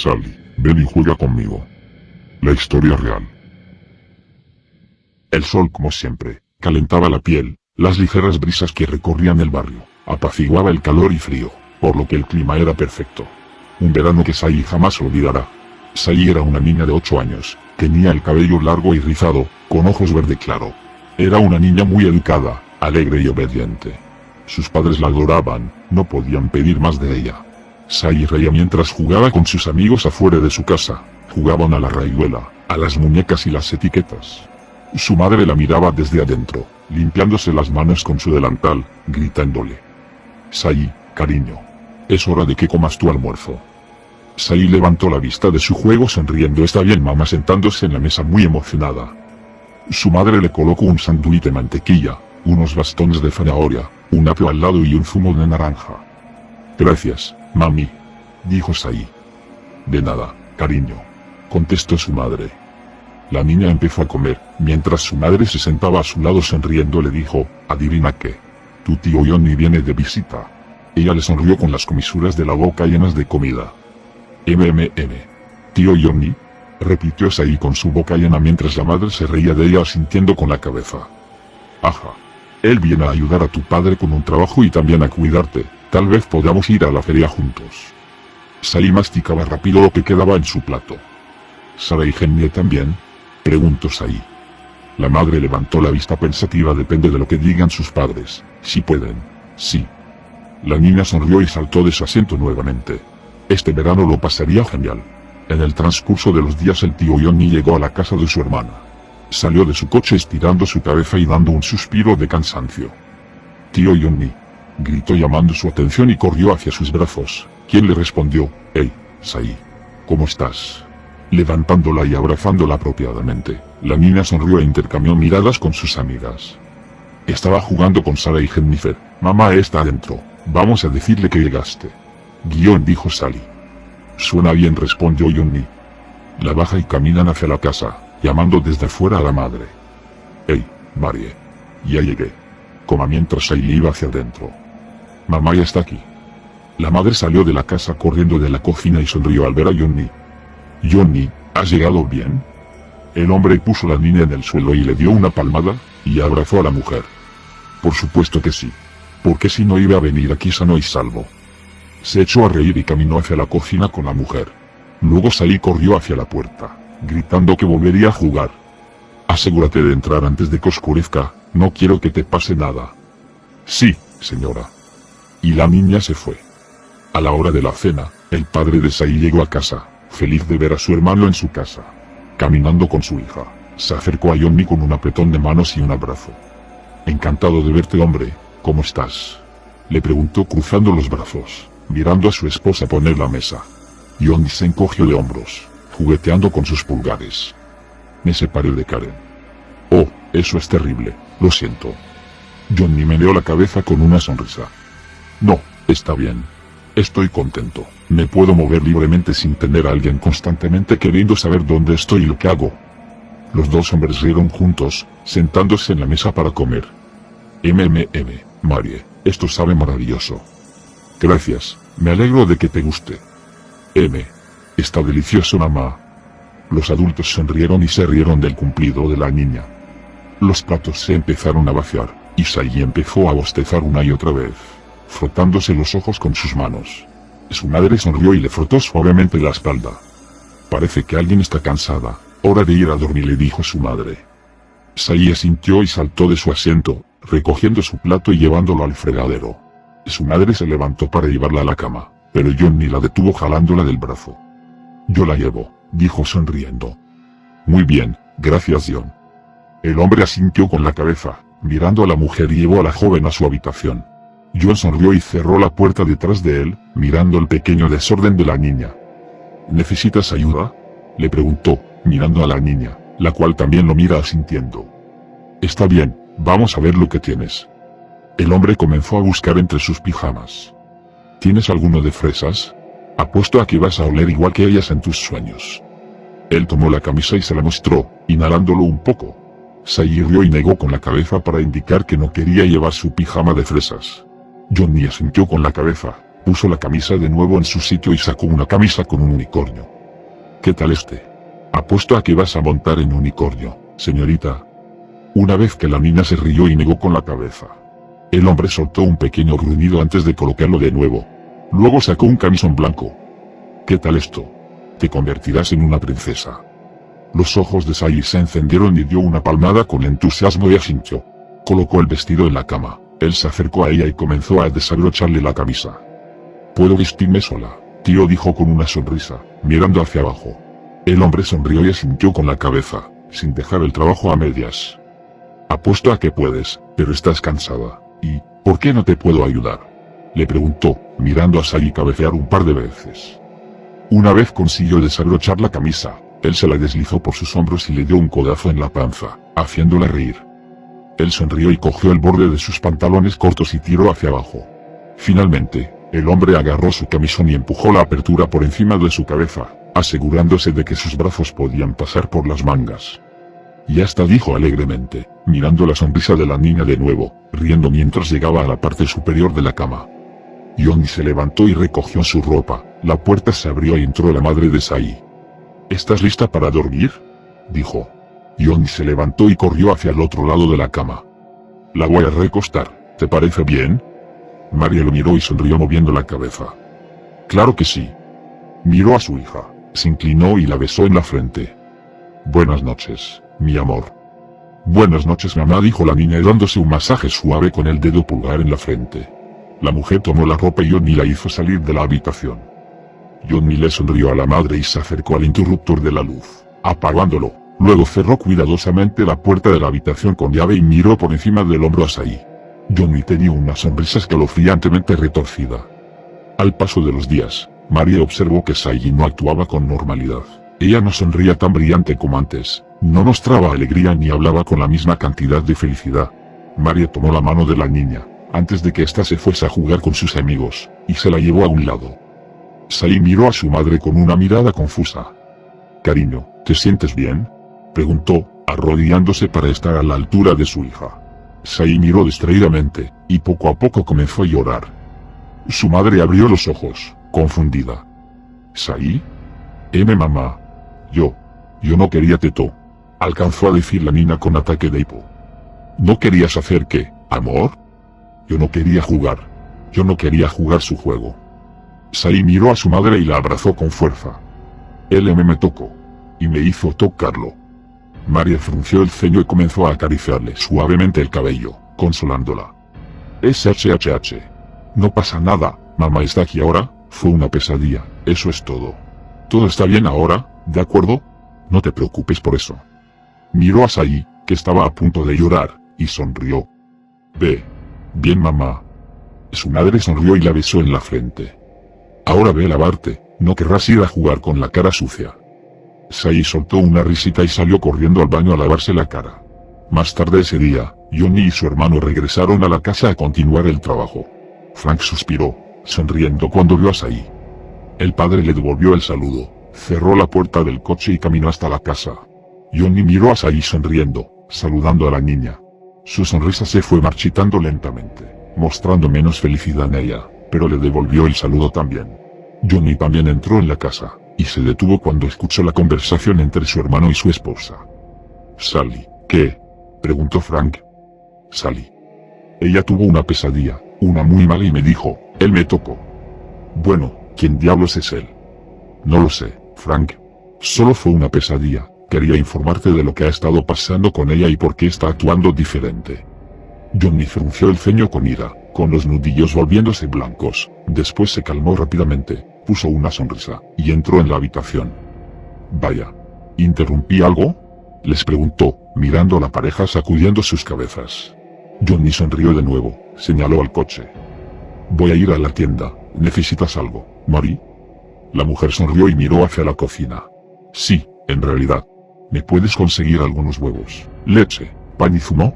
Sally, ven y juega conmigo. La historia real. El sol, como siempre, calentaba la piel, las ligeras brisas que recorrían el barrio, apaciguaba el calor y frío, por lo que el clima era perfecto. Un verano que Sally jamás olvidará. Sally era una niña de 8 años, tenía el cabello largo y rizado, con ojos verde claro. Era una niña muy educada, alegre y obediente. Sus padres la adoraban, no podían pedir más de ella. Sally reía mientras jugaba con sus amigos afuera de su casa, jugaban a la rayuela, a las muñecas y las etiquetas. Su madre la miraba desde adentro, limpiándose las manos con su delantal, gritándole: Sally, cariño, es hora de que comas tu almuerzo. Sally levantó la vista de su juego sonriendo. Está bien, mamá, sentándose en la mesa muy emocionada. Su madre le colocó un sándwich de mantequilla, unos bastones de zanahoria, un apio al lado y un zumo de naranja. Gracias, mami, dijo Sally. De nada, cariño, contestó su madre. La niña empezó a comer, mientras su madre se sentaba a su lado sonriendo. Le dijo: adivina qué, tu tío Johnny viene de visita. Ella le sonrió con las comisuras de la boca llenas de comida. ¿Tío Johnny?, repitió Sally con su boca llena mientras la madre se reía de ella asintiendo con la cabeza. Ajá. Él viene a ayudar a tu padre con un trabajo y también a cuidarte. Tal vez podamos ir a la feria juntos. Sally masticaba rápido lo que quedaba en su plato. ¿Sara y Henry también?, preguntó Sally. La madre levantó la vista pensativa. Depende de lo que digan sus padres. Si pueden, sí. La niña sonrió y saltó de su asiento nuevamente. Este verano lo pasaría genial. En el transcurso de los días el tío Johnny llegó a la casa de su hermana. Salió de su coche estirando su cabeza y dando un suspiro de cansancio. Tío Johnny, gritó llamando su atención y corrió hacia sus brazos, quien le respondió: hey, Sally, ¿cómo estás? Levantándola y abrazándola apropiadamente, la niña sonrió e intercambió miradas con sus amigas. Estaba jugando con Sara y Jennifer. Mamá está adentro, vamos a decirle que llegaste. Dijo Sally. Suena bien, respondió Johnny. La baja y caminan hacia la casa, llamando desde fuera a la madre. Hey, Marie. Ya llegué. Coma mientras Sally iba hacia adentro. Mamá ya está aquí. La madre salió de la casa corriendo de la cocina y sonrió al ver a Johnny. Johnny, ¿has llegado bien? El hombre puso a la niña en el suelo y le dio una palmada, y abrazó a la mujer. Por supuesto que sí. Porque si no iba a venir aquí sano y salvo. Se echó a reír y caminó hacia la cocina con la mujer. Luego Sally corrió hacia la puerta, gritando que volvería a jugar. Asegúrate de entrar antes de que oscurezca, no quiero que te pase nada. Sí, señora. Y la niña se fue. A la hora de la cena, el padre de Sally llegó a casa, feliz de ver a su hermano en su casa. Caminando con su hija, se acercó a Johnny con un apretón de manos y un abrazo. Encantado de verte, hombre, ¿cómo estás?, le preguntó cruzando los brazos, mirando a su esposa poner la mesa. Johnny se encogió de hombros, jugueteando con sus pulgares. Me separé de Karen. Oh, eso es terrible, lo siento. Johnny meneó la cabeza con una sonrisa. No, está bien. Estoy contento. Me puedo mover libremente sin tener a alguien constantemente queriendo saber dónde estoy y lo que hago. Los dos hombres rieron juntos, sentándose en la mesa para comer. Marie, esto sabe maravilloso. Gracias, me alegro de que te guste. Está delicioso, mamá. Los adultos sonrieron y se rieron del cumplido de la niña. Los platos se empezaron a vaciar, y Sally empezó a bostezar una y otra vez, frotándose los ojos con sus manos. Su madre sonrió y le frotó suavemente la espalda. Parece que alguien está cansada, hora de ir a dormir, le dijo su madre. Sally asintió y saltó de su asiento, recogiendo su plato y llevándolo al fregadero. Su madre se levantó para llevarla a la cama, pero Johnny la detuvo jalándola del brazo. Yo la llevo, dijo sonriendo. Muy bien, gracias, John. El hombre asintió con la cabeza, mirando a la mujer, y llevó a la joven a su habitación. John sonrió y cerró la puerta detrás de él, mirando el pequeño desorden de la niña. ¿Necesitas ayuda?, le preguntó, mirando a la niña, la cual también lo mira asintiendo. Está bien, vamos a ver lo que tienes. El hombre comenzó a buscar entre sus pijamas. ¿Tienes alguno de fresas? Apuesto a que vas a oler igual que ellas en tus sueños. Él tomó la camisa y se la mostró, inhalándolo un poco. Sally rió y negó con la cabeza para indicar que no quería llevar su pijama de fresas. Johnny asintió con la cabeza, Puso la camisa de nuevo en su sitio y sacó una camisa con un unicornio. ¿Qué tal este? Apuesto a que vas a montar en unicornio, señorita. Una vez que la niña se rió y negó con la cabeza. El hombre soltó un pequeño gruñido antes de colocarlo de nuevo. Luego sacó un camisón blanco. ¿Qué tal esto? Te convertirás en una princesa. Los ojos de Sally se encendieron y dio una palmada con entusiasmo y asintió. Colocó el vestido en la cama. Él se acercó a ella y comenzó a desabrocharle la camisa. «¿Puedo vestirme sola?», tío dijo con una sonrisa, mirando hacia abajo. El hombre sonrió y asintió con la cabeza, sin dejar el trabajo a medias. «Apuesto a que puedes, pero estás cansada. ¿Y por qué no te puedo ayudar?», le preguntó, mirando a Sally cabecear un par de veces. Una vez consiguió desabrochar la camisa, él se la deslizó por sus hombros y le dio un codazo en la panza, haciéndola reír. Él sonrió y cogió el borde de sus pantalones cortos y tiró hacia abajo. Finalmente, el hombre agarró su camisón y empujó la apertura por encima de su cabeza, asegurándose de que sus brazos podían pasar por las mangas. «Ya está», dijo alegremente, mirando la sonrisa de la niña de nuevo, riendo mientras llegaba a la parte superior de la cama. Johnny se levantó y recogió su ropa, la puerta se abrió y entró la madre de Sally. «¿Estás lista para dormir?», dijo. Johnny se levantó y corrió hacia el otro lado de la cama. «La voy a recostar, ¿te parece bien?». María lo miró y sonrió moviendo la cabeza. «Claro que sí». Miró a su hija, se inclinó y la besó en la frente. «Buenas noches, mi amor». «Buenas noches, mamá», dijo la niña dándose un masaje suave con el dedo pulgar en la frente. La mujer tomó la ropa y Johnny la hizo salir de la habitación. Johnny le sonrió a la madre y se acercó al interruptor de la luz, apagándolo. Luego cerró cuidadosamente la puerta de la habitación con llave y miró por encima del hombro a Sally. Johnny tenía una sonrisa escalofriantemente retorcida. Al paso de los días, María observó que Sally no actuaba con normalidad. Ella no sonría tan brillante como antes, no mostraba alegría ni hablaba con la misma cantidad de felicidad. María tomó la mano de la niña, antes de que ésta se fuese a jugar con sus amigos, y se la llevó a un lado. Sally miró a su madre con una mirada confusa. «Cariño, ¿te sientes bien?», preguntó, arrodillándose para estar a la altura de su hija. Sally miró distraídamente, y poco a poco comenzó a llorar. Su madre abrió los ojos, confundida. «¿Sally? Mamá. Yo no quería teto», alcanzó a decir la niña con ataque de hipo. «¿No querías hacer qué, amor?». «Yo no quería jugar. Yo no quería jugar su juego». Sally miró a su madre y la abrazó con fuerza. «Él me tocó. Y me hizo tocarlo». María frunció el ceño y comenzó a acariciarle suavemente el cabello, consolándola. «SHHH. No pasa nada, mamá está aquí ahora, fue una pesadilla, eso es todo. Todo está bien ahora, ¿de acuerdo? No te preocupes por eso». Miró a Sally, que estaba a punto de llorar, y sonrió. «Bien mamá». Su madre sonrió y la besó en la frente. «Ahora ve a lavarte, no querrás ir a jugar con la cara sucia». Sally soltó una risita y salió corriendo al baño a lavarse la cara. Más tarde ese día, Johnny y su hermano regresaron a la casa a continuar el trabajo. Frank suspiró, sonriendo cuando vio a Sally. El padre le devolvió el saludo, cerró la puerta del coche y caminó hasta la casa. Johnny miró a Sally sonriendo, saludando a la niña. Su sonrisa se fue marchitando lentamente, mostrando menos felicidad en ella, pero le devolvió el saludo también. Johnny también entró en la casa, y se detuvo cuando escuchó la conversación entre su hermano y su esposa. «Sally, ¿qué?», preguntó Frank. «Sally. Ella tuvo una pesadilla, una muy mala y me dijo, él me tocó». «Bueno, ¿quién diablos es él?». «No lo sé, Frank. Solo fue una pesadilla, quería informarte de lo que ha estado pasando con ella y por qué está actuando diferente». Johnny frunció el ceño con ira, con los nudillos volviéndose blancos, después se calmó rápidamente, puso una sonrisa, y entró en la habitación. «Vaya. ¿Interrumpí algo?», les preguntó, mirando a la pareja sacudiendo sus cabezas. Johnny sonrió de nuevo, señaló al coche. «Voy a ir a la tienda, ¿necesitas algo, Mary?». La mujer sonrió y miró hacia la cocina. «Sí, en realidad. ¿Me puedes conseguir algunos huevos, leche, pan y zumo?».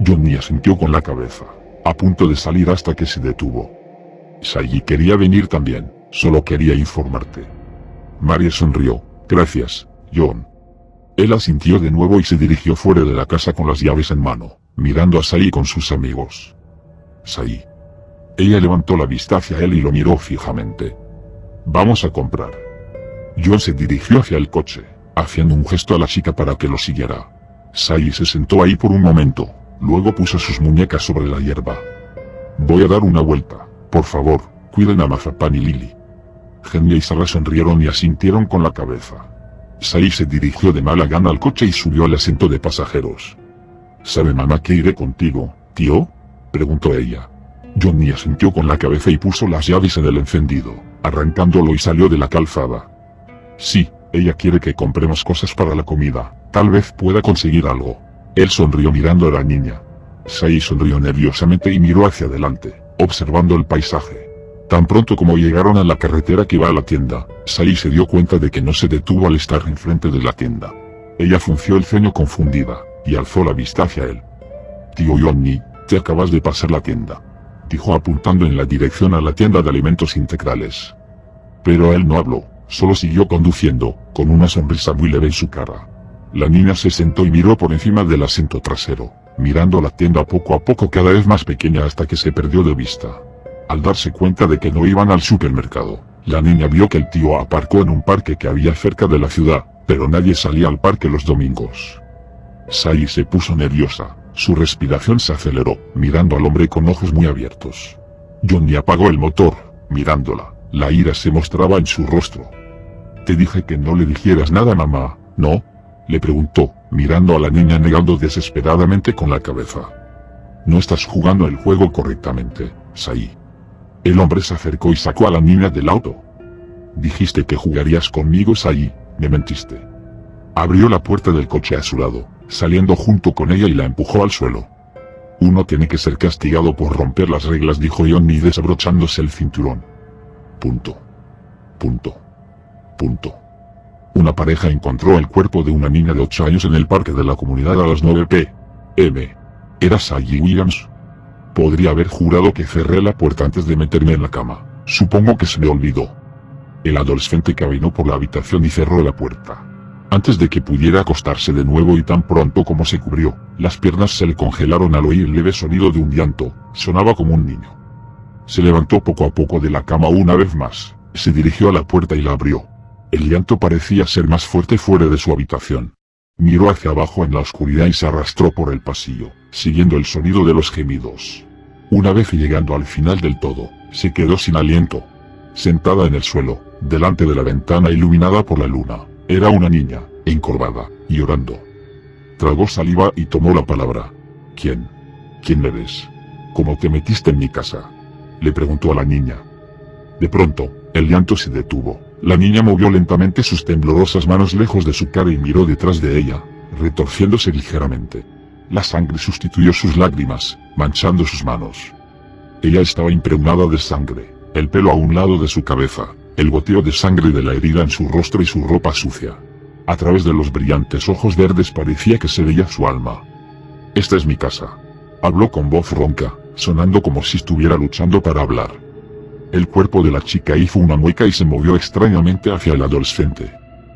Johnny asintió con la cabeza, a punto de salir hasta que se detuvo. «Sally quería venir también, solo quería informarte». María sonrió. «Gracias, John». Él asintió de nuevo y se dirigió fuera de la casa con las llaves en mano, mirando a Sally con sus amigos. «Sally. Ella levantó la vista hacia él y lo miró fijamente. Vamos a comprar. John se dirigió hacia el coche, haciendo un gesto a la chica para que lo siguiera. Sally se sentó ahí por un momento, luego puso sus muñecas sobre la hierba. Voy a dar una vuelta, por favor, cuiden a Mazapán y Lily. Genia y Sarah sonrieron y asintieron con la cabeza. Sally se dirigió de mala gana al coche y subió al asiento de pasajeros. ¿Sabe mamá que iré contigo, tío?, preguntó ella. Johnny asintió con la cabeza y puso las llaves en el encendido, arrancándolo y salió de la calzada. Sí, ella quiere que compremos cosas para la comida, tal vez pueda conseguir algo. Él sonrió mirando a la niña. Sally sonrió nerviosamente y miró hacia adelante, observando el paisaje. Tan pronto como llegaron a la carretera que va a la tienda, Sally se dio cuenta de que no se detuvo al estar enfrente de la tienda. Ella frunció el ceño confundida, y alzó la vista hacia él. Tío Johnny, te acabas de pasar la tienda, dijo apuntando en la dirección a la tienda de alimentos integrales. Pero él no habló, solo siguió conduciendo, con una sonrisa muy leve en su cara. La niña se sentó y miró por encima del asiento trasero, mirando la tienda poco a poco cada vez más pequeña hasta que se perdió de vista. Al darse cuenta de que no iban al supermercado, la niña vio que el tío aparcó en un parque que había cerca de la ciudad, pero nadie salía al parque los domingos. Sally se puso nerviosa, su respiración se aceleró, mirando al hombre con ojos muy abiertos. Johnny apagó el motor, mirándola, la ira se mostraba en su rostro. Te dije que no le dijeras nada a mamá, ¿no?, le preguntó, mirando a la niña negando desesperadamente con la cabeza. No estás jugando el juego correctamente, Sally. El hombre se acercó y sacó a la niña del auto. Dijiste que jugarías conmigo, Sally, me mentiste. Abrió la puerta del coche a su lado, saliendo junto con ella y la empujó al suelo. Uno tiene que ser castigado por romper las reglas, dijo Johnny desabrochándose el cinturón. Punto. Una pareja encontró el cuerpo de una niña de 8 años en el parque de la comunidad a las 9 p.m. ¿Era Sally Williams? Podría haber jurado que cerré la puerta antes de meterme en la cama. Supongo que se me olvidó. El adolescente caminó por la habitación y cerró la puerta. Antes de que pudiera acostarse de nuevo, y tan pronto como se cubrió, las piernas se le congelaron al oír el leve sonido de un llanto. Sonaba como un niño. Se levantó poco a poco de la cama una vez más, se dirigió a la puerta y la abrió. El llanto parecía ser más fuerte fuera de su habitación. Miró hacia abajo en la oscuridad y se arrastró por el pasillo, siguiendo el sonido de los gemidos. Una vez llegando al final del todo, se quedó sin aliento. Sentada en el suelo, delante de la ventana iluminada por la luna, era una niña, encorvada, llorando. Tragó saliva y tomó la palabra. ¿Quién eres? ¿Cómo te metiste en mi casa?, le preguntó a la niña. De pronto, el llanto se detuvo. La niña movió lentamente sus temblorosas manos lejos de su cara y miró detrás de ella, retorciéndose ligeramente. La sangre sustituyó sus lágrimas, manchando sus manos. Ella estaba impregnada de sangre, el pelo a un lado de su cabeza, el goteo de sangre de la herida en su rostro y su ropa sucia. A través de los brillantes ojos verdes parecía que se veía su alma. Esta es mi casa, habló con voz ronca, sonando como si estuviera luchando para hablar. El cuerpo de la chica hizo una mueca y se movió extrañamente hacia el adolescente.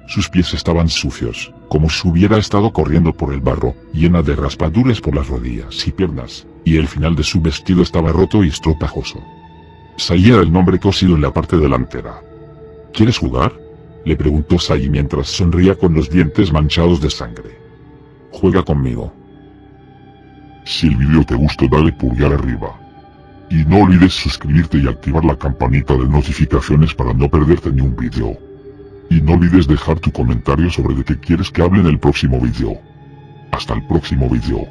Sus pies estaban sucios, como si hubiera estado corriendo por el barro, llena de raspaduras por las rodillas y piernas, y el final de su vestido estaba roto y estropajoso. Sally era el nombre cosido en la parte delantera. ¿Quieres jugar?, le preguntó Sally mientras sonría con los dientes manchados de sangre. Juega conmigo. Si el video te gustó, dale pulgar arriba. Y no olvides suscribirte y activar la campanita de notificaciones para no perderte ni un video. Y no olvides dejar tu comentario sobre de qué quieres que hable en el próximo video. Hasta el próximo video.